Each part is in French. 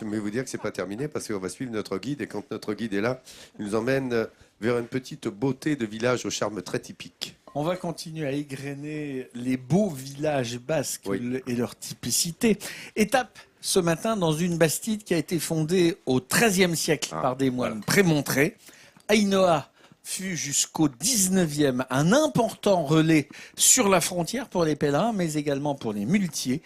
Je vais vous dire que c'est pas terminé parce qu'on va suivre notre guide et quand notre guide est là, il nous emmène vers une petite beauté de village au charme très typique. On va continuer à égrener les beaux villages basques et leur typicité. Étape ce matin dans une bastide qui a été fondée au XIIIe siècle par des moines prémontrés. Ainhoa fut jusqu'au XIXe un important relais sur la frontière pour les pèlerins, mais également pour les muletiers.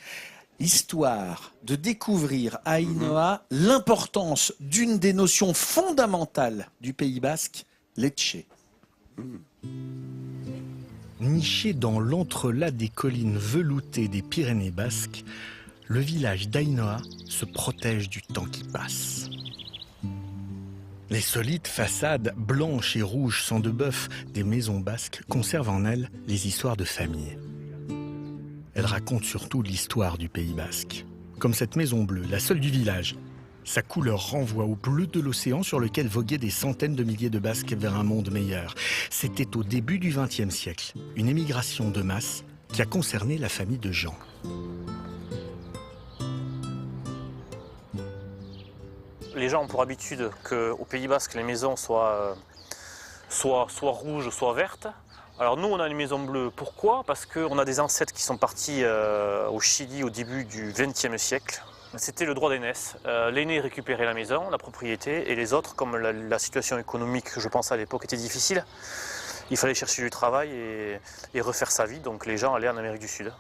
Histoire de découvrir à Ainhoa l'importance d'une des notions fondamentales du Pays basque, l'Etché. Niché dans l'entrelac des collines veloutées des Pyrénées basques, le village d'Ainhoa se protège du temps qui passe. Les solides façades blanches et rouges sang de bœuf des maisons basques conservent en elles les histoires de famille. Elles racontent surtout l'histoire du Pays basque. Comme cette maison bleue, la seule du village. Sa couleur renvoie au bleu de l'océan sur lequel voguaient des centaines de milliers de Basques vers un monde meilleur. C'était au début du XXe siècle, une émigration de masse qui a concerné la famille de Jean. Les gens ont pour habitude qu'au Pays basque, les maisons soient rouges, soit vertes. Alors nous, on a une maison bleue. Pourquoi? Parce qu'on a des ancêtres qui sont partis au Chili au début du XXe siècle. C'était le droit d'aînesse. L'aîné récupérait la maison, la propriété, et les autres, comme la situation économique, je pense à l'époque, était difficile, il fallait chercher du travail et refaire sa vie. Donc les gens allaient en Amérique du Sud.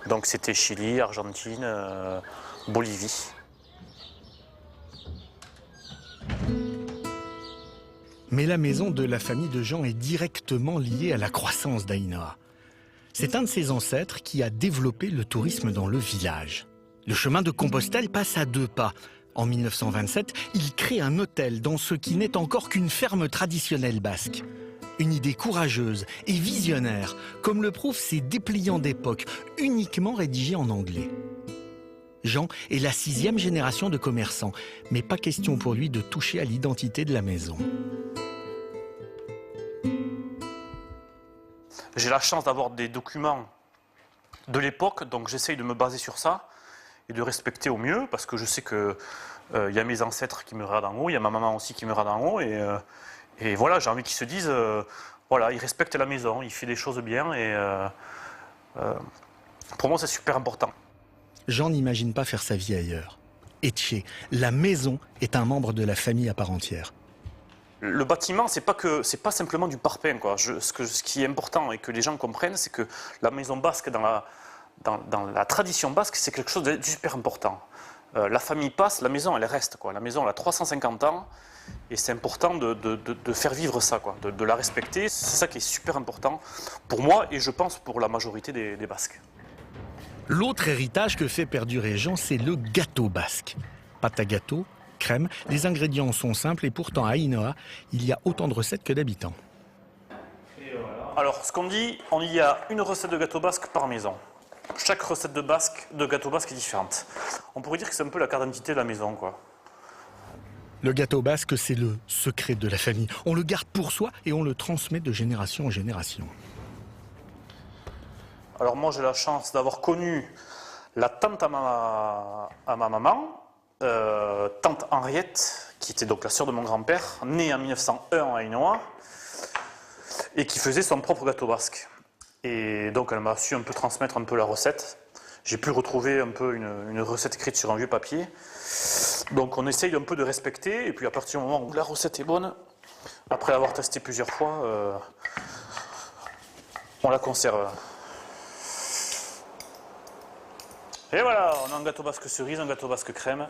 Donc c'était Chili, Argentine, Bolivie. Mais la maison de la famille de Jean est directement liée à la croissance d'Ainhoa. C'est un de ses ancêtres qui a développé le tourisme dans le village. Le chemin de Compostelle passe à 2 pas. En 1927, il crée un hôtel dans ce qui n'est encore qu'une ferme traditionnelle basque. Une idée courageuse et visionnaire, comme le prouvent ses dépliants d'époque, uniquement rédigés en anglais. Jean est la 6e génération de commerçants, mais pas question pour lui de toucher à l'identité de la maison. J'ai la chance d'avoir des documents de l'époque, donc j'essaye de me baser sur ça et de respecter au mieux, parce que je sais que y a mes ancêtres qui me regardent en haut, il y a ma maman aussi qui me regarde en haut, et voilà, j'ai envie qu'ils se disent, voilà, il respecte la maison, il fait des choses bien, et pour moi c'est super important. Jean n'imagine pas faire sa vie ailleurs. Etché, la maison est un membre de la famille à part entière. Le bâtiment, c'est pas simplement du parpaing, quoi. Ce qui est important et que les gens comprennent, c'est que la maison basque, dans la tradition basque, c'est quelque chose de super important. La famille passe, la maison, elle reste, quoi. La maison, elle a 350 ans et c'est important de faire vivre ça, quoi, de la respecter. C'est ça qui est super important pour moi et je pense pour la majorité des Basques. L'autre héritage que fait perdurer Jean, c'est le gâteau basque. Pâte à gâteau, crème, les ingrédients sont simples et pourtant à Ainhoa, il y a autant de recettes que d'habitants. Alors, ce qu'on dit, il y a une recette de gâteau basque par maison. Chaque recette de gâteau basque est différente. On pourrait dire que c'est un peu la carte d'identité de la maison, quoi. Le gâteau basque, c'est le secret de la famille. On le garde pour soi et on le transmet de génération en génération. Alors moi, j'ai la chance d'avoir connu la tante à ma maman, tante Henriette, qui était donc la sœur de mon grand-père, née en 1901 à Ainhoa, et qui faisait son propre gâteau basque. Et donc elle m'a su un peu transmettre un peu la recette. J'ai pu retrouver un peu une recette écrite sur un vieux papier. Donc on essaye un peu de respecter, et puis à partir du moment où la recette est bonne, après l'avoir testée plusieurs fois, on la conserve. Et voilà, on a un gâteau basque cerise, un gâteau basque crème.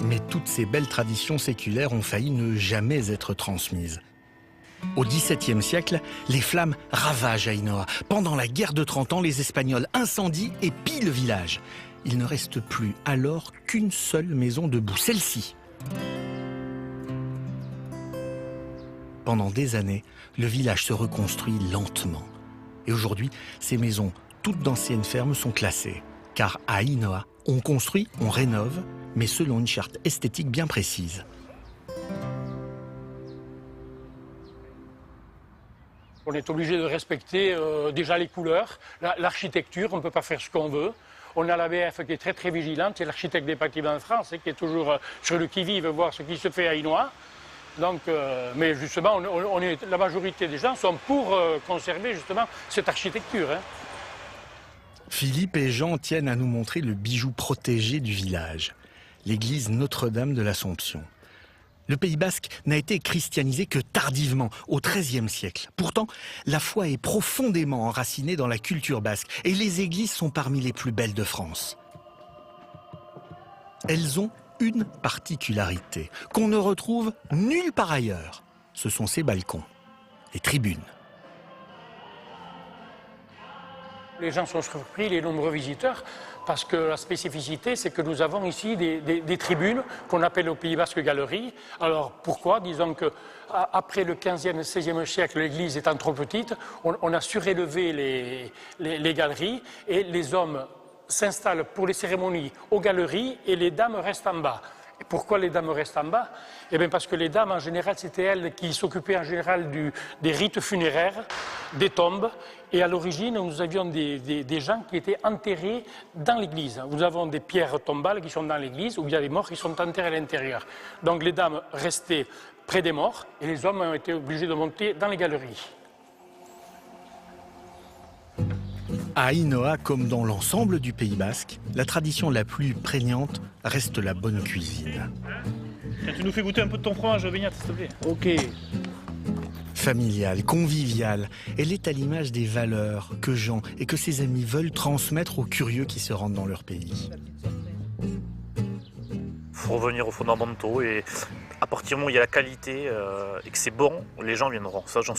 Mais toutes ces belles traditions séculaires ont failli ne jamais être transmises. Au XVIIe siècle, les flammes ravagent Ainhoa. Pendant la guerre de 30 ans, les Espagnols incendient et pillent le village. Il ne reste plus alors qu'une seule maison debout, celle-ci. Pendant des années, le village se reconstruit lentement. Et aujourd'hui, ces maisons, toutes d'anciennes fermes, sont classées. Car à Ainhoa, on construit, on rénove, mais selon une charte esthétique bien précise. On est obligé de respecter déjà les couleurs, l'architecture, on ne peut pas faire ce qu'on veut. On a la BF qui est très très vigilante, c'est l'architecte des bâtiments de France, qui est toujours sur le qui-vive, voir ce qui se fait à Hainaut. Donc, mais justement, la majorité des gens sont pour conserver justement cette architecture. Hein. Philippe et Jean tiennent à nous montrer le bijou protégé du village, l'église Notre-Dame de l'Assomption. Le Pays basque n'a été christianisé que tardivement, au XIIIe siècle. Pourtant, la foi est profondément enracinée dans la culture basque et les églises sont parmi les plus belles de France. Elles ont une particularité qu'on ne retrouve nulle part ailleurs. Ce sont ces balcons, les tribunes. Les gens sont surpris, les nombreux visiteurs, parce que la spécificité, c'est que nous avons ici des tribunes qu'on appelle au Pays basque galeries. Alors pourquoi? Disons qu'après le 15e et 16e siècle, l'église étant trop petite, on a surélevé les galeries et les hommes s'installent pour les cérémonies aux galeries et les dames restent en bas. Et pourquoi les dames restent en bas? Eh bien parce que les dames, en général, c'était elles qui s'occupaient en général des rites funéraires, des tombes. Et à l'origine, nous avions des gens qui étaient enterrés dans l'église. Nous avons des pierres tombales qui sont dans l'église, où il y a des morts qui sont enterrés à l'intérieur. Donc les dames restaient près des morts et les hommes ont été obligés de monter dans les galeries. À Hainaut, comme dans l'ensemble du Pays basque, la tradition la plus prégnante reste la bonne cuisine. Tiens, tu nous fais goûter un peu de ton fromage, Beñat, s'il te plaît. Ok. Familiale, conviviale, elle est à l'image des valeurs que Jean et que ses amis veulent transmettre aux curieux qui se rendent dans leur pays. Il faut revenir aux fondamentaux et à partir du moment où il y a la qualité et que c'est bon, les gens viendront. Ça, j'en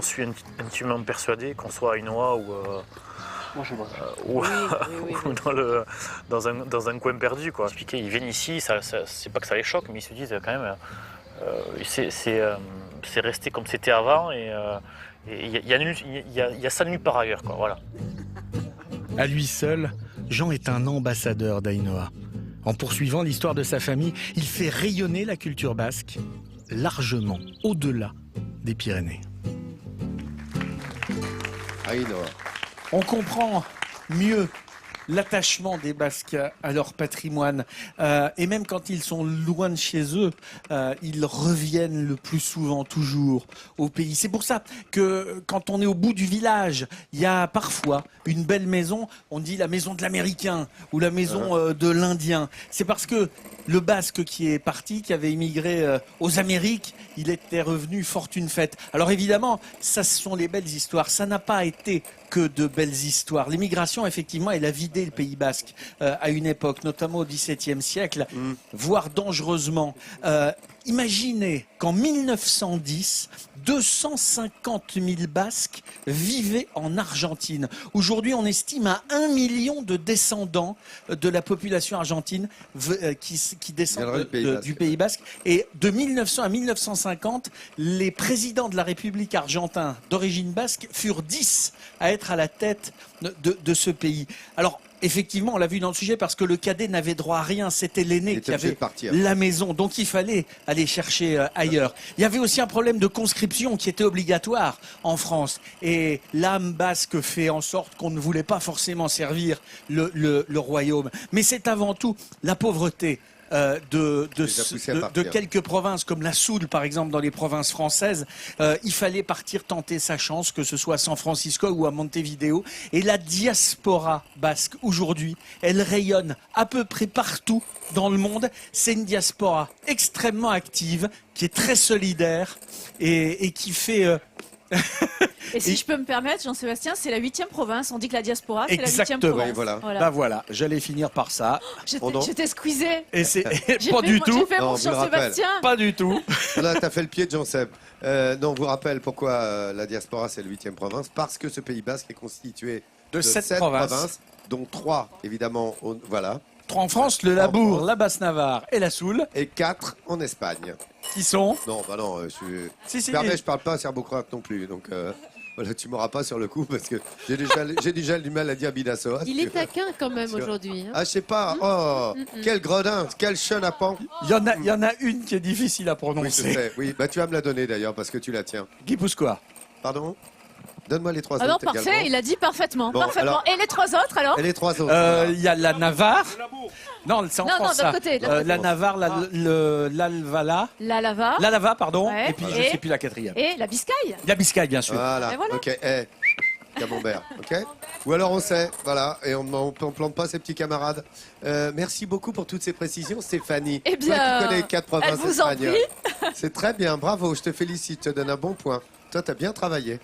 suis intimement persuadé, qu'on soit à Hainaut ou dans un coin perdu. Quoi. Ils viennent ici, c'est pas que ça les choque, mais ils se disent quand même, c'est resté comme c'était avant et il y a ça nulle part ailleurs. Quoi, voilà. À lui seul, Jean est un ambassadeur d'Hainaut. En poursuivant l'histoire de sa famille, il fait rayonner la culture basque largement au-delà des Pyrénées. Hainaut. On comprend mieux l'attachement des Basques à leur patrimoine. Et même quand ils sont loin de chez eux, ils reviennent le plus souvent toujours au pays. C'est pour ça que quand on est au bout du village, il y a parfois une belle maison, on dit la maison de l'Américain ou la maison de l'Indien. C'est parce que le Basque qui est parti, qui avait immigré aux Amériques, il était revenu fortune faite. Alors évidemment, ça ce sont les belles histoires. Ça n'a pas été que de belles histoires. L'immigration, effectivement, elle a vidé le Pays basque à une époque, notamment au XVIIe siècle, voire dangereusement. Imaginez qu'en 1910, 250 000 Basques vivaient en Argentine. Aujourd'hui, on estime à 1 million de descendants de la population argentine qui descendent du Pays basque. Et de 1900 à 1950, les présidents de la République argentine d'origine basque furent 10 à être à la tête de ce pays. Alors, effectivement, on l'a vu dans le sujet parce que le cadet n'avait droit à rien. C'était l'aîné qui avait la maison. Donc il fallait aller chercher ailleurs. Il y avait aussi un problème de conscription qui était obligatoire en France. Et l'âme basque fait en sorte qu'on ne voulait pas forcément servir le royaume. Mais c'est avant tout la pauvreté. De quelques provinces comme la Soule par exemple dans les provinces françaises, il fallait partir tenter sa chance, que ce soit à San Francisco ou à Montevideo. Et la diaspora basque aujourd'hui, elle rayonne à peu près partout dans le monde. C'est une diaspora extrêmement active, qui est très solidaire et qui fait... Et si je peux me permettre, Jean-Sébastien, c'est la 8e province. On dit que la diaspora, c'est la 8e province. Oui, voilà. Bah voilà, j'allais finir par ça. J'étais squeezé. Et c'est pas du tout. J'ai fait mon Jean-Sébastien. Pas du tout. Là, t'as fait le pied de Jean-Seb. Non, on vous rappelle pourquoi la diaspora, c'est la 8e province. Parce que ce Pays basque est constitué de 7 provinces, dont 3, évidemment, voilà. 3 en France, le Labour, la Basse-Navarre et la Soule. Et 4 en Espagne. Qui sont... Non, bah non, Si. je parle pas serbo-croate non plus, donc... Voilà, tu m'auras pas sur le coup parce que j'ai déjà du mal à dire Bidassoa. Il est taquin quand même aujourd'hui. Hein. Ah, je sais pas. Oh, quel gredin, quel chenapan. Il y en a une qui est difficile à prononcer. Oui, je sais. Oui, bah tu vas me la donner d'ailleurs parce que tu la tiens. Guipuscoa. Pardon? Donne-moi les 3 Ah non, autres. parfait, également. il a dit parfaitement. Bon, parfaitement. alors- Et les 3 autres alors? Et les 3 autres. Il y a la Navarre. Non, c'est en Non, non, France, de l'autre ça. côté, de l'autre La Navarre, l'Alvala. La Lava. La Lava, pardon. Ouais. Et puis, je Et- sais plus la quatrième. Et la Biscaye. La Biscaye, bien sûr. Voilà. Et voilà. Ok. Camembert. Ok. Ou alors on sait. Voilà. Et on ne plante pas ses petits camarades. Merci beaucoup pour toutes ces précisions, Stéphanie. Eh bien, Toi qui connais les 4 provinces elle vous en espagnoles. C'est très bien. Bravo. Je te félicite. Je te donne un bon point. Toi, tu as bien travaillé.